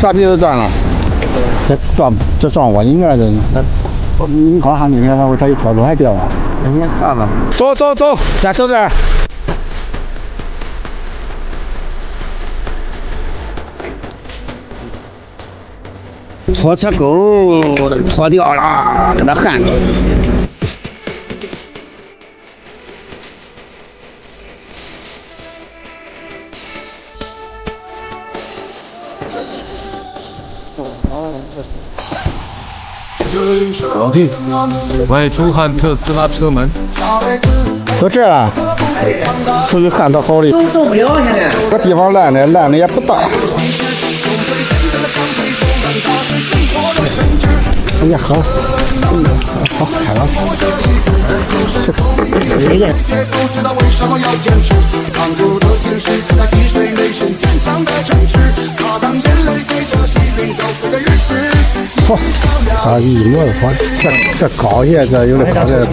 啥鼻子断了？这撞我应该是，你看下那边它它有条路还掉了。人家看了。走走走，咱走这儿。拖车钩脱掉了，给它焊着。老弟，外出焊特斯拉车门。就这了，出去焊到好的。都不了现在。这地方烂的也不大。哎呀，好，好开了。是哪个？嚯，啥一模子好，这高些，这有的高这。